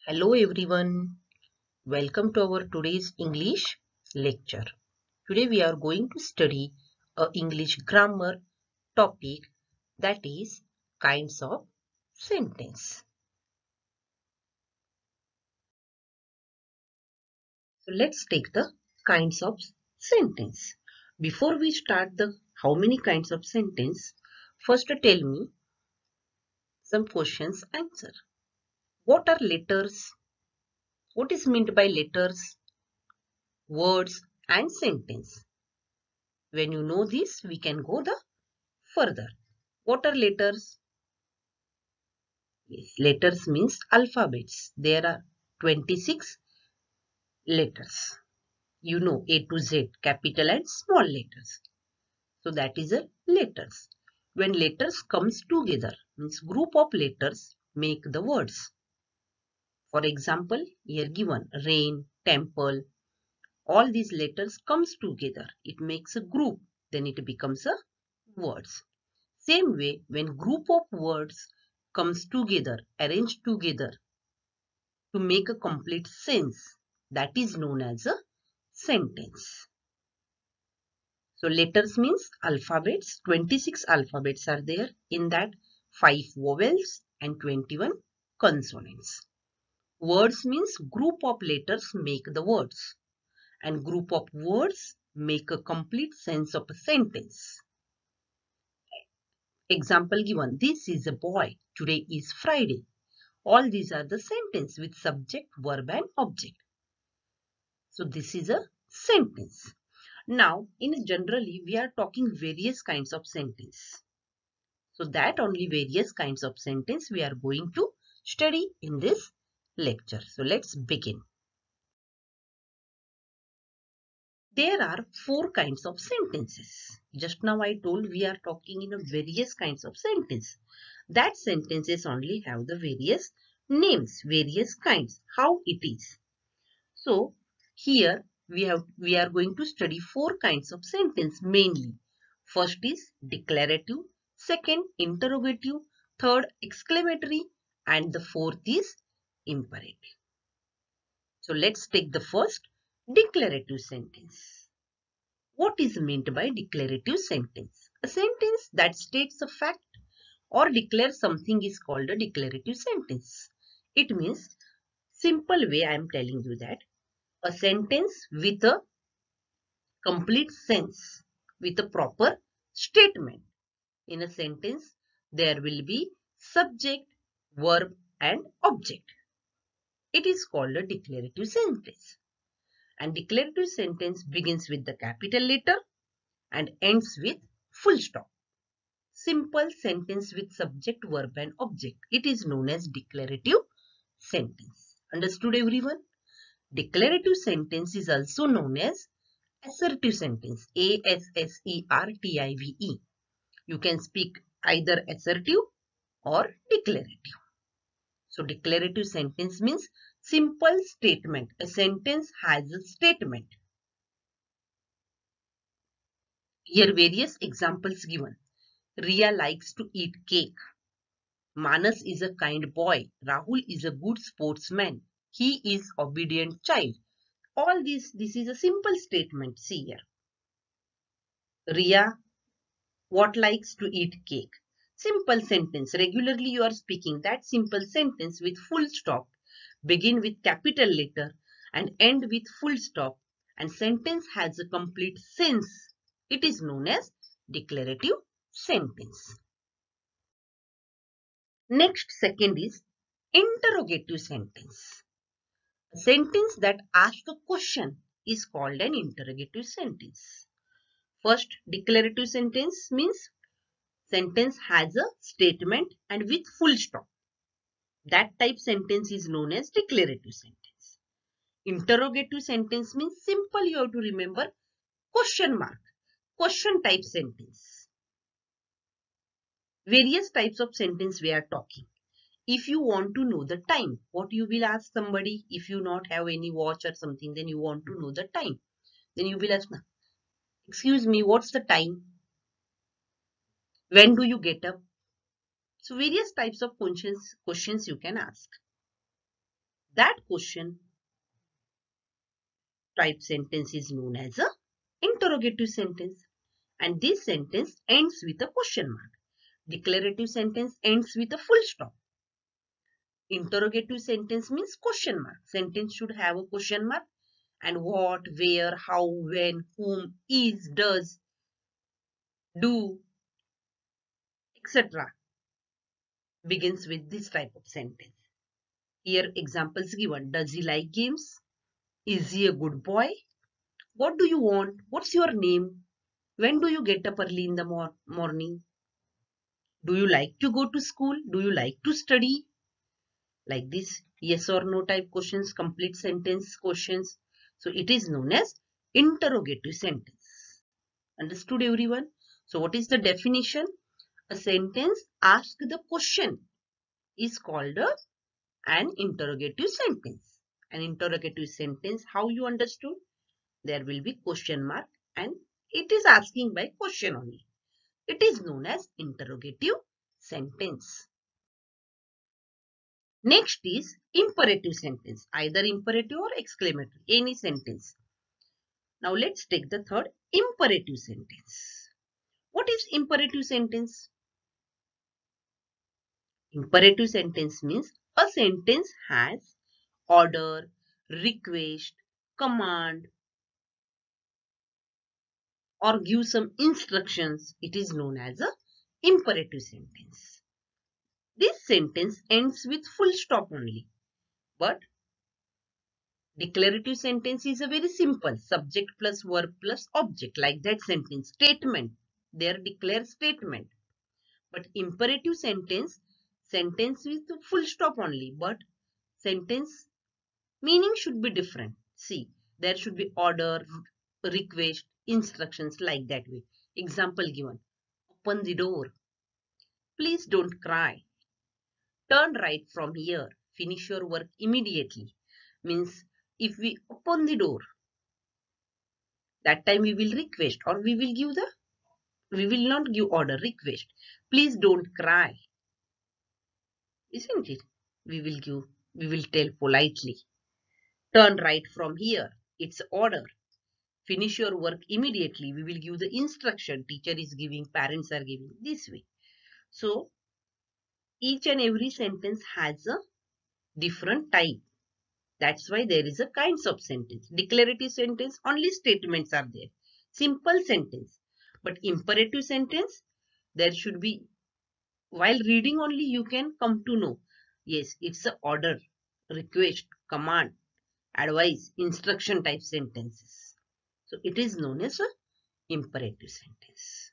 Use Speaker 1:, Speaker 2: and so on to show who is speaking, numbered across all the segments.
Speaker 1: Hello everyone, welcome to our today's English lecture. Today we are going to study a English grammar topic, that is kinds of sentence. So let's take the kinds of sentence. Before we start the how many kinds of sentence, first tell me some questions answer. What are letters? What is meant by letters, words and sentence? When you know this, we can go the further. What are letters? Yes, letters means alphabets. There are 26 letters. You know A to Z, capital and small letters. So that is a letters. When letters comes together, means group of letters make the words. For example, here given rain, temple, all these letters comes together. It makes a group. Then it becomes a words. Same way, when group of words comes together, arranged together to make a complete sense, that is known as a sentence. So letters means alphabets. 26 alphabets are there. In that 5 vowels and 21 consonants. Words means group of letters make the words. And group of words make a complete sense of a sentence. Example given. This is a boy. Today is Friday. All these are the sentence with subject, verb and object. So this is a sentence. Now, generally, we are talking various kinds of sentence. So that only various kinds of sentence we are going to study in this lecture. So let's begin. There are 4 kinds of sentences. Just now I told we are talking in a various kinds of sentence. That sentences only have the various names, various kinds, how it is. So here we are going to study 4 kinds of sentence mainly. First is declarative, second interrogative, third exclamatory, and the fourth is imperative. So let's take the first declarative sentence. What is meant by declarative sentence? A sentence that states a fact or declares something is called a declarative sentence. It means, simple way I am telling you that, a sentence with a complete sense, with a proper statement. In a sentence, there will be subject, verb and object. It is called a declarative sentence. And declarative sentence begins with the capital letter and ends with full stop. Simple sentence with subject, verb and object. It is known as declarative sentence. Understood everyone? Declarative sentence is also known as assertive sentence. A-S-S-E-R-T-I-V-E. You can speak either assertive or declarative. So declarative sentence means simple statement. A sentence has a statement. Here various examples given. Riya likes to eat cake. Manas is a kind boy. Rahul is a good sportsman. He is obedient child. All this is a simple statement. See here. Riya what likes to eat cake. Simple sentence. Regularly you are speaking that simple sentence with full stop. Begin with capital letter and end with full stop. And sentence has a complete sense. It is known as declarative sentence. Next, second is interrogative sentence. A sentence that asks a question is called an interrogative sentence. First, declarative sentence means sentence has a statement and with full stop. That type sentence is known as declarative sentence. Interrogative sentence means simple, you have to remember question mark, question type sentence. Various types of sentence we are talking. If you want to know the time, what you will ask somebody, if you not have any watch or something, then you want to know the time. Then you will ask, excuse me, what's the time? When do you get up? So various types of questions you can ask. That question type sentence is known as a interrogative sentence. And this sentence ends with a question mark. Declarative sentence ends with a full stop. Interrogative sentence means question mark. Sentence should have a question mark. And what, where, how, when, whom, is, does, do, etc. begins with this type of sentence. Here examples given. Does he like games? Is he a good boy? What do you want? What's your name? When do you get up early in the morning? Do you like to go to school? Do you like to study? Like this, yes or no type questions, complete sentence questions. So it is known as interrogative sentence. Understood everyone? So what is the definition? A sentence asks the question is called an interrogative sentence. An interrogative sentence, how you understood? There will be question mark and it is asking by question only. It is known as interrogative sentence. Next is imperative sentence, either imperative or exclamatory, any sentence. Now let's take the third, imperative sentence. What is imperative sentence? Imperative sentence means a sentence has order, request, command, or give some instructions. It is known as a imperative sentence. This sentence ends with full stop only. But declarative sentence is a very simple subject plus verb plus object, like that sentence. Statement, their declare statement. But imperative sentence with full stop only, but sentence meaning should be different. See, there should be order, request, instructions, like that way. Example given. Open the door. Please don't cry. Turn right from here. Finish your work immediately. Means if we open the door, that time we will request or we will not give order, request. Please don't cry. Isn't it? We will tell politely. Turn right from here. It's order. Finish your work immediately. We will give the instruction. Teacher is giving, parents are giving, this way. So each and every sentence has a different type. That's why there is a kinds of sentence. Declarative sentence, only statements are there. Simple sentence. But imperative sentence, there should be, while reading only you can come to know. Yes, it's a order, request, command, advice, instruction type sentences. So it is known as a imperative sentence.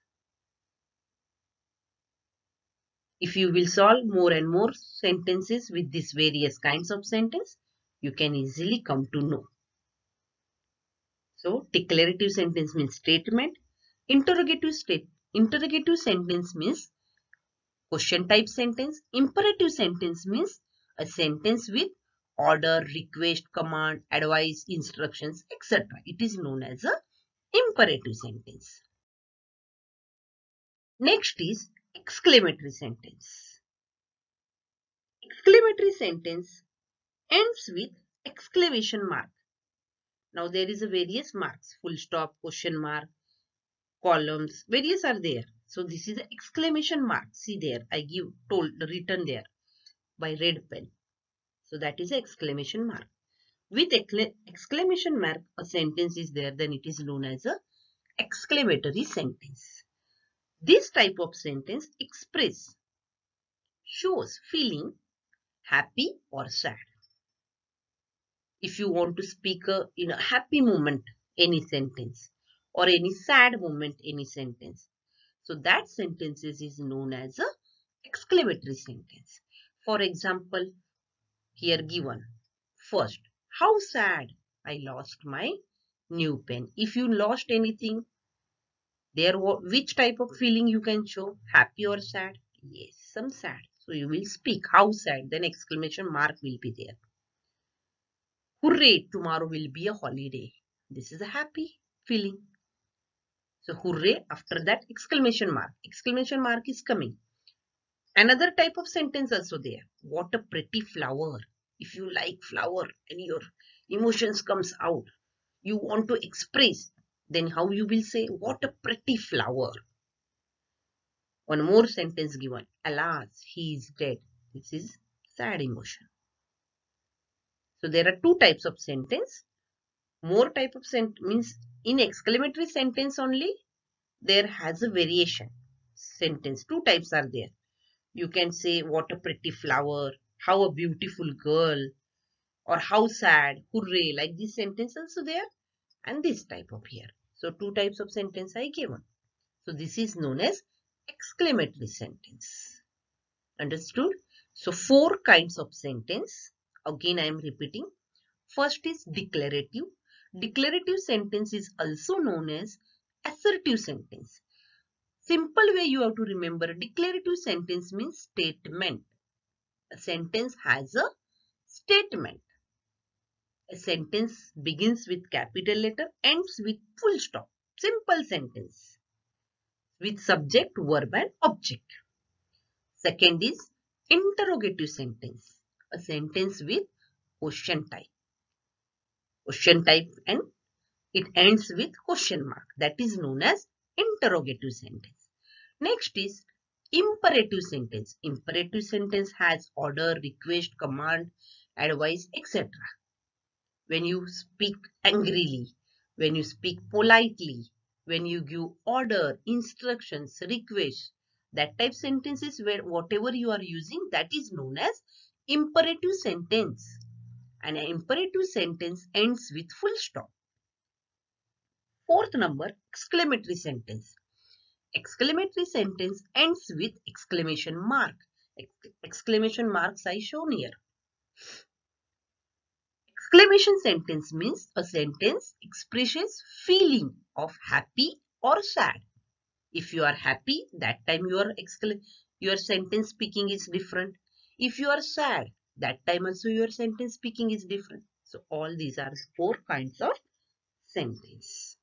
Speaker 1: If you will solve more and more sentences with these various kinds of sentence, you can easily come to know. So declarative sentence means statement. Interrogative sentence means question type sentence. Imperative sentence means a sentence with order, request, command, advice, instructions, etc. It is known as a imperative sentence. Next is exclamatory sentence. Exclamatory sentence ends with exclamation mark. Now there is a various marks, full stop, question mark, columns, various are there. So this is an exclamation mark. See there, I written there by red pen. So that is an exclamation mark. With exclamation mark, a sentence is there, then it is known as a exclamatory sentence. This type of sentence shows feeling happy or sad. If you want to speak in a happy moment, any sentence, or any sad moment, any sentence. So that sentence is known as a exclamatory sentence. For example, here given. First, how sad, I lost my new pen. If you lost anything, there which type of feeling you can show? Happy or sad? Yes, some sad. So you will speak how sad, then exclamation mark will be there. Hooray, tomorrow will be a holiday. This is a happy feeling. So hooray, after that exclamation mark. Exclamation mark is coming. Another type of sentence also there. What a pretty flower. If you like flower and your emotions comes out, you want to express, then how you will say, what a pretty flower. One more sentence given, alas, he is dead. This is sad emotion. So there are two types of sentence. More type of sentence means in exclamatory sentence only there has a variation sentence. Two types are there. You can say what a pretty flower, how a beautiful girl, or how sad, hooray, like this sentence also there and this type of here. So two types of sentence I given. So this is known as exclamatory sentence. Understood? So four kinds of sentence. Again I am repeating. First is declarative. Declarative sentence is also known as assertive sentence. Simple way you have to remember, declarative sentence means statement. A sentence has a statement. A sentence begins with capital letter, ends with full stop. Simple sentence with subject, verb and object. Second is interrogative sentence. A sentence with question type. Question type and it ends with question mark. That is known as interrogative sentence. Next is imperative sentence. Imperative sentence has order, request, command, advice, etc. When you speak angrily, when you speak politely, when you give order, instructions, request, that type sentences where whatever you are using, that is known as imperative sentence. And an imperative sentence ends with full stop. Fourth number, exclamatory sentence. Exclamatory sentence ends with exclamation mark. Exclamation marks I shown here. Exclamation sentence means a sentence expresses feeling of happy or sad. If you are happy, that time your sentence speaking is different. If you are sad, that time also your sentence speaking is different. So all these are four kinds of sentence.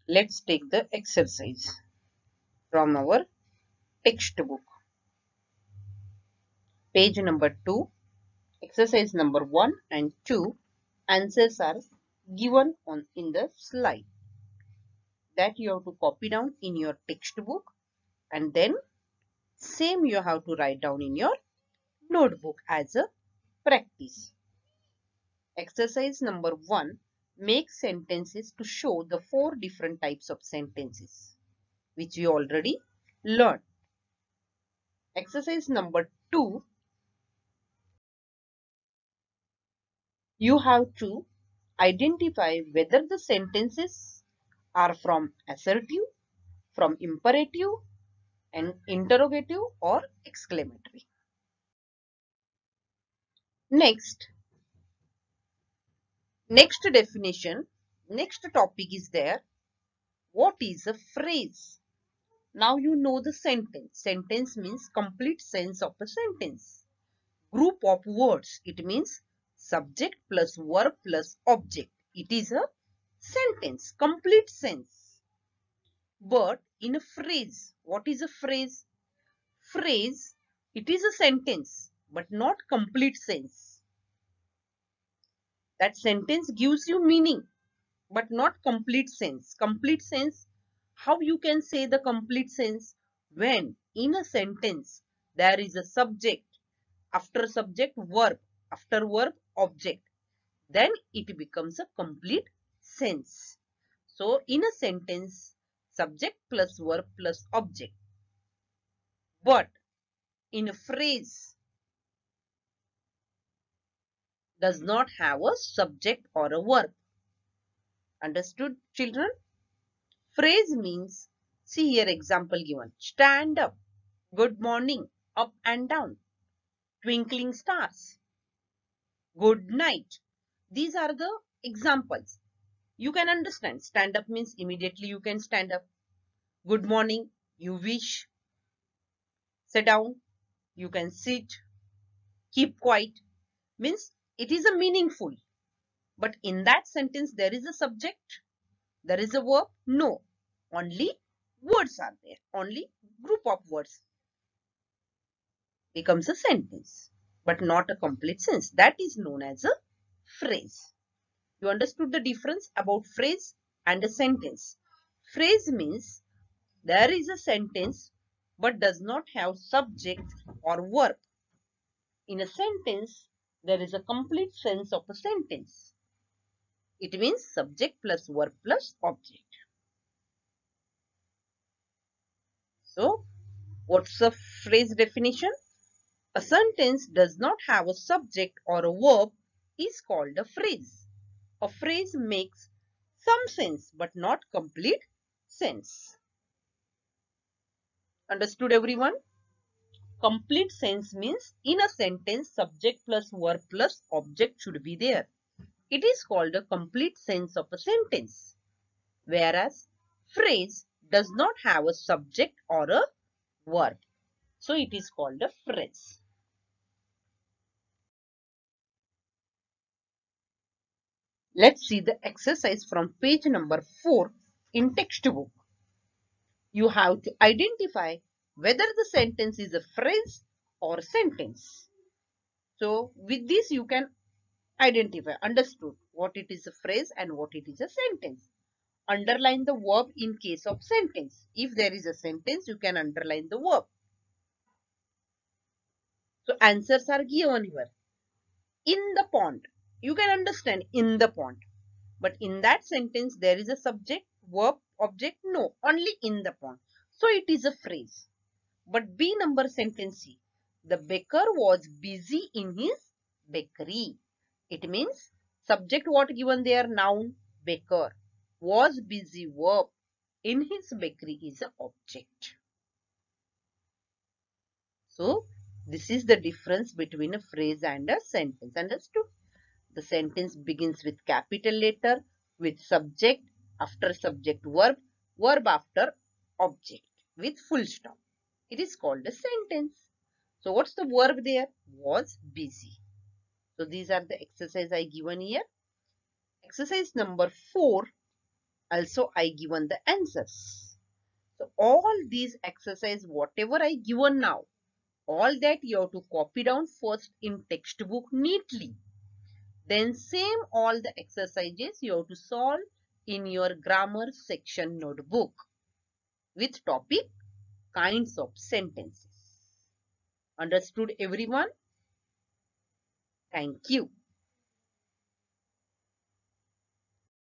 Speaker 1: Let's take the exercise from our textbook. Page number 2, exercise number 1 and 2. Answers are given in the slide that you have to copy down in your textbook, and then same you have to write down in your notebook as a practice. Exercise number 1. Make sentences to show the four different types of sentences which we already learned. Exercise number 2. You have to identify whether the sentences are from assertive, from imperative, and interrogative or exclamatory. Next definition, next topic is there. What is a phrase? Now you know the sentence. Sentence means complete sense of a sentence. Group of words. It means subject plus verb plus object. It is a sentence, complete sense. But in a phrase, what is a phrase? Phrase, it is a sentence, but not complete sense. That sentence gives you meaning, but not complete sense. Complete sense, how you can say the complete sense? When in a sentence there is a subject, after subject verb, after verb object, then it becomes a complete sense. So in a sentence, subject plus verb plus object. But in a phrase, does not have a subject or a verb. Understood, children? Phrase means, see here example given. Stand up, good morning, up and down, twinkling stars, good night. These are the examples. You can understand. Stand up means immediately you can stand up. Good morning, you wish. Sit down, you can sit. Keep quiet means it is a meaningful. But in that sentence there is a subject. There is a verb? No. Only words are there. Only group of words becomes a sentence, but not a complete sentence. That is known as a phrase. You understood the difference about phrase and a sentence. Phrase means there is a sentence but does not have subject or verb. In a sentence, there is a complete sense of a sentence. It means subject plus verb plus object. So, what's the phrase definition? A sentence does not have a subject or a verb is called a phrase. A phrase makes some sense but not complete sense. Understood everyone? Complete sense means in a sentence subject plus verb plus object should be there. It is called a complete sense of a sentence. Whereas phrase does not have a subject or a verb. So it is called a phrase. Let's see the exercise from page number 4 in textbook. You have to identify whether the sentence is a phrase or a sentence. So with this you can identify, understood what it is a phrase and what it is a sentence. Underline the verb in case of sentence. If there is a sentence, you can underline the verb. So answers are given here. In the pond. You can understand in the pond. But in that sentence, there is a subject, verb, object. No, only in the pond. So it is a phrase. But B number sentence C. The baker was busy in his bakery. It means subject what given there, noun, baker. Was busy, verb. In his bakery is an object. So this is the difference between a phrase and a sentence. Understood? The sentence begins with capital letter, with subject, after subject verb, verb after object, with full stop. It is called a sentence. So what's the verb there? Was busy. So these are the exercise I given here. Exercise number 4, also I given the answers. So all these exercise, whatever I given now, all that you have to copy down first in textbook neatly. Then same all the exercises you have to solve in your grammar section notebook with topic kinds of sentences. Understood everyone? Thank you.